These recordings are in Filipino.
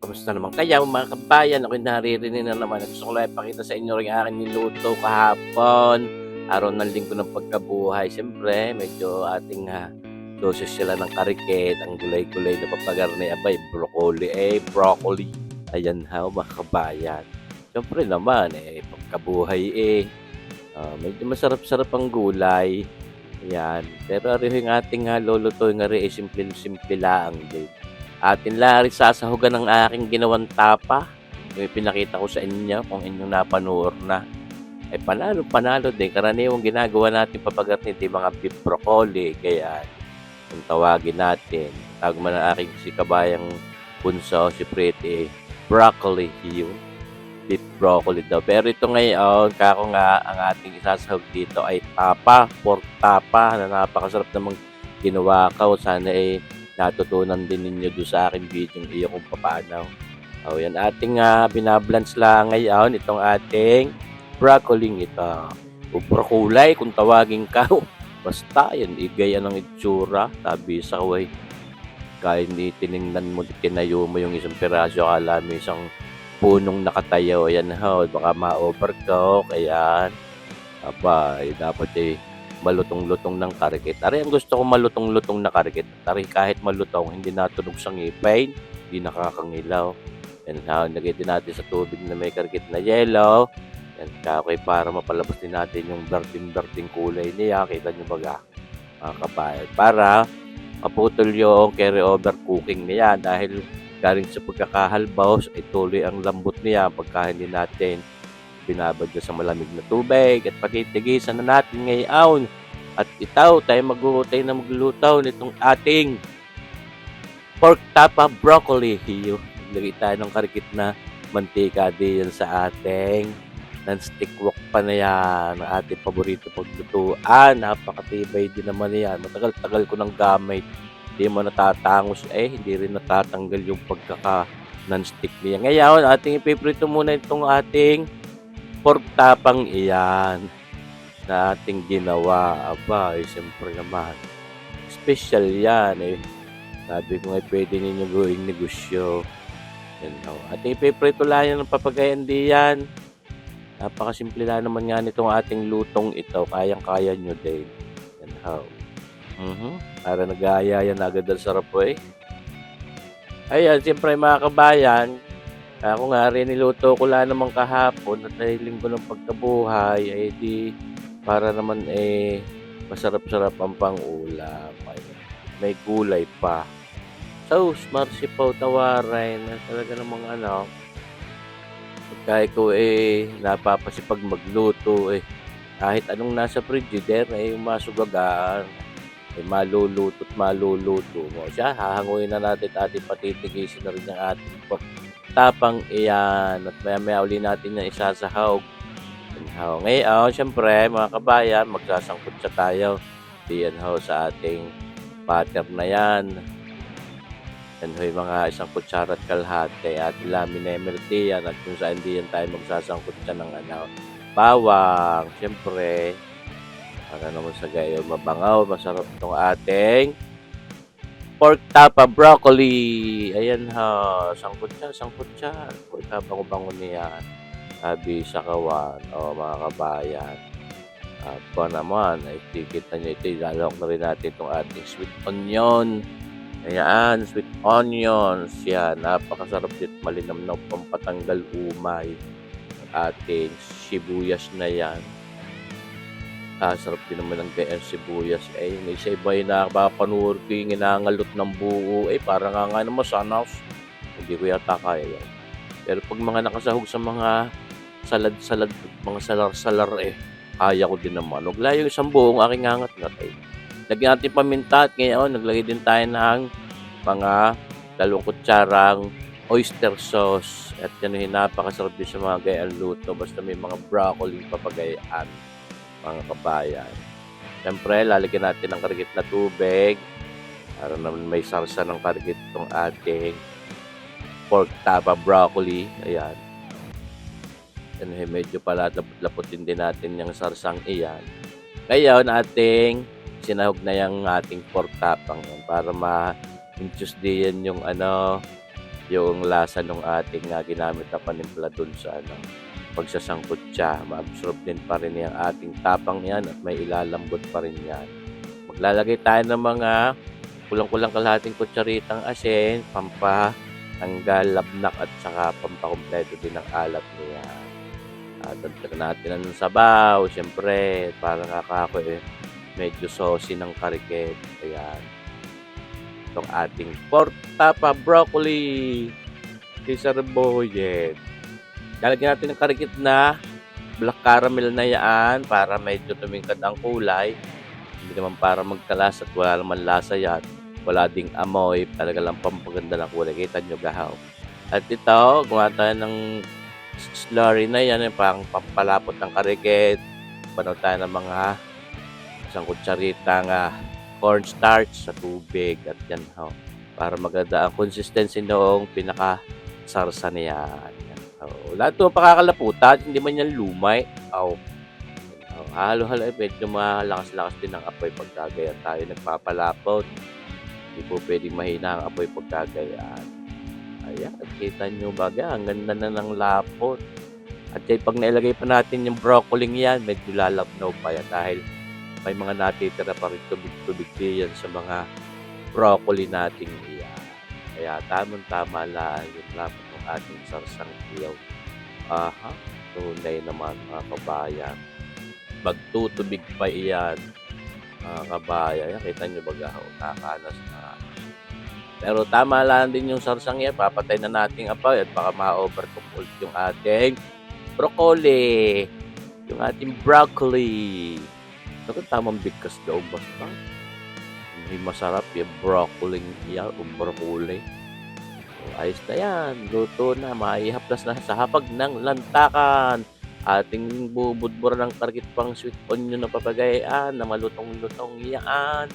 Kamusta naman kayo mga kabayan? Ako'y naririnig na naman at gusto ko lang ipakita sa inyo ring aking niluto kahapon. Araw ng linggo ng pagkabuhay. Siyempre, medyo ating doses sila ng karikit, ang gulay-gulay na papagarni, abay, broccoli. Ayan mga kabayan. Siyempre naman, pagkabuhay medyo masarap-sarap ang gulay. Ayan. Pero ari yung ating lulutuin nga rin, simple-simple lang din. Atin lang sasahugan ng aking ginawang tapa. Yung pinakita ko sa inyo kung inyong napanood na. Panalo din. Karaniwang ginagawa natin papagat nito mga beef broccoli. Kaya kung tawagin natin, tawag man ang aking si kabayang bunso, si Pretty, broccoli yun. Beef broccoli daw. Pero ito ngayon, kako nga, ang ating isasahog dito ay pork tapa, na napakasarap namang ginawa ko. Sana natutunan din ninyo doon sa aking video iyo kung paano. Yan ating binablance lang ngayon, itong ating broccoli ito. O broccoli kung tawagin ka. Basta yan, igaya ng itsura. Sabi sa kaway, kahit hindi tiningnan mo, tinayo mo yung isang piraso, akala mo isang punong nakatayo. Ayan baka ma-overcook. Ayan. Dapat malutong-lutong ng karikit. Ang gusto ko malutong-lutong na karikit. Kahit malutong, hindi natunog sa ngipin, hindi nakakangilaw. Yan lagay din natin sa tubig na may karikit na yellow. Yan kakoy para mapalabas din natin yung berding-berding kulay niya. Kita nyo baga, mga kabayan. Para maputol yung carry over cooking niya dahil galing sa pagkakahalbaw, tuloy ang lambot niya pagka hindi natin binabad sa malamig na tubig at patitigisan na natin ngayon. At tayo magluto nitong ating pork tapa broccoli. Lagay tayo ng karikit na mantika diyan sa ating non-stick wok pa na yan, ang ating paborito paglutuan. Napakatibay din naman yan. Matagal-tagal ko ng gamit. Hindi mo natatangos hindi rin natatanggal yung pagkaka non-stick niya. Ngayon, ating ipiprito muna itong ating pork tapang iyan na ating ginawa. Siyempre naman, special yan Sabi ko pwede ninyo gawing negosyo. Ating ipiprito lang yan ng papagayan diyan. Napakasimple lang naman nga nitong ating lutong ito. Kayang-kaya nyo din. Para nag-aaya yan agad ang sarap Ayan, siyempre mga kabayan, ako nga rin niluto ko lang naman kahapon at nahiling ko ng pagkabuhay di para naman masarap-sarap ang pang-ulam. May gulay pa. Marsipaw tawarin na talaga namang pagkaya ko napapasipag magluto kahit anong nasa frigider masugagaan maluluto't maluluto mo siya. Hahanguin na natin at ating patitigisin na rin yung ating tapang iyan at maya uli natin yung isasahog. Ngayon, syempre mga kabayan, magsasangkot sa tayo diyan sa ating butter na yan. Yan mga isang kutsara at kalahati at lamin diyan at kung saan diyan tayo magsasangkot siya ng bawang. Syempre, para naman sa gayo mabangaw, masarap itong ating pork tapa broccoli. Ayan sangkot siya. Bango-bango niya. Sabi sa kawan, mga kabayan. Naman, tikita nyo ito. Ilalawak na rin natin itong ating sweet onion. Ayan, sweet onions. Yan, napakasarap dito. Malinamnaw pampatanggal umay. Ating sibuyas na yan. Sarap din naman ang kaya sibuyas. May isa iba yung nakapanuor ko yung inangalot ng buo. Parang nga naman sanas. Hindi ko yata kaya yan. Pero pag mga nakasahog sa mga salad, mga salar-salar kaya ko din naman. Huwag lang yung isang buong aking angat-ngat Lagyan natin paminta at ngayon naglagay din tayo ng mga 2 kutsarang oyster sauce. At yan napakasarap din sa mga gayaan luto. Basta may mga broccoli papagayaan, mga kabayan. Siyempre, lalagyan natin ng karikit na tubig para naman may sarsa ng karikit itong ating pork tapa broccoli. Ayan. Medyo pala laputin din natin yung sarsang iyan. Ngayon, ating sinahog na yung ating pork tapang para ma-infuse din yung yung lasa ng ating ginamit na panimpla dun sa pagsasangkot siya. Ma-absorb din pa rin yung ating tapang yan at may ilalambot pa rin yan. Maglalagay tayo ng mga kulang-kulang kalahating kutsaritang asin, pampatanggal labnak at saka pampakumpleto din ng alat niya. At dagdagan natin ng sabaw, siyempre, para medyo saucy ng kariket. Ayan. Itong ating pork tapa broccoli. Cesar Boyet. Lalagyan natin ng karikit na black caramel na yan para medyo tumingkad ang kulay. Hindi naman para magkalas at wala naman lasa yan. Wala ding amoy. Talaga lang pampaganda ng kulay. Kita nyo gahaw. At ito, gumawa tayo ng slurry na yan. Pang pampalapot ng karikit. Panaw tayo ng mga isang kutsaritang cornstarch sa tubig. At yan ho. Para maganda ang consistency noong pinaka-sarsa niya. Lahat ito pakakalaputan, hindi man yan lumay. Halo-halo, medyo malakas-lakas din ang apoy pagkagaya tayo nagpapalapot. Hindi po pwedeng mahina ang apoy pagkagayaan. Ayan, kita nyo baga, ang ganda na ng lapot. At pag nailagay pa natin yung broccoli yan, medyo lalapnaw pa yan dahil may mga natitira pa rin tubig-tubig yan sa mga broccoli natin iyan. Kaya tamang-tama lang yung lapot ng ating sarsang iyaw. Tunay naman mga kabayan. Magtutubig pa iyan, mga kabayan. Kita nyo baga, kakanas na. Pero tama lang din yung sarsang yan. Papatay na natin apoy at baka ma-overcook ulit yung ating broccoli. Yung ating broccoli. Ito tamang bigkas daw basta. May masarap yung broccoli yan o broccoli. Ayos na yan. Luto na. Maihaplas na sa hapag ng lantakan. Ating bubudbura ng karikit pang sweet onion na papagayaan na malutong-lutong yan.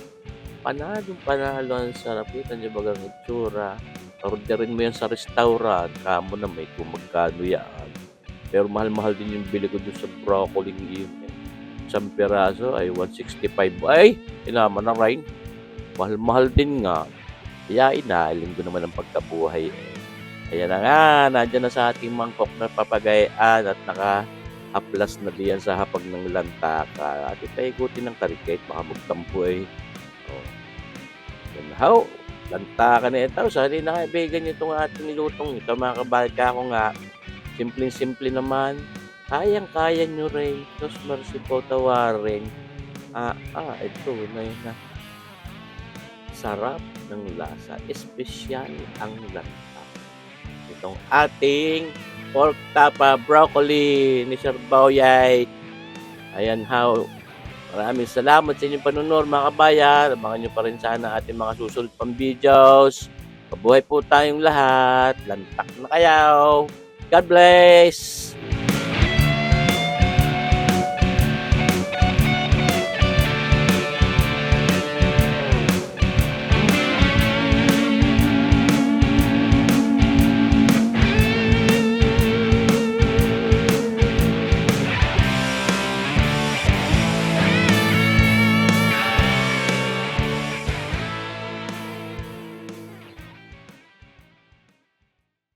Panalo ang sarap. Kita nyo bagang itsura. Orderin mo yan sa restaurant. Kamo na may kumagkano yan. Pero mahal-mahal din yung bili ko dun sa broccoli yun. Isang piraso ay 165. Ay! Inaman na rin. Mahal-mahal din nga. Kaya inaalim ko naman ang pagkabuhay. Ayan na nga, nandiyan na sa ating mangkok na papagayaan at naka-haplas na diyan sa hapag ng lantaka. At ipaikutin ng karikit, baka magtampo Yan how, lantaka na ito. Sali na kaibigan nyo itong ating nilutong ito. Mga kabalka ko nga, simpleng-simple naman. Kayang-kaya nyo rin. Diyos mercy po tawarin. Ito na yun na. Sarap ng lasa. Espesyal ang lanta. Itong ating pork tapa broccoli ni Sir Boyet. Ayan how. Maraming salamat sa inyong panunod mga kabayan. Abangan nyo pa rin sana ating mga susunod pang videos. Mabuhay po tayong lahat. Lantak na kayo. God bless!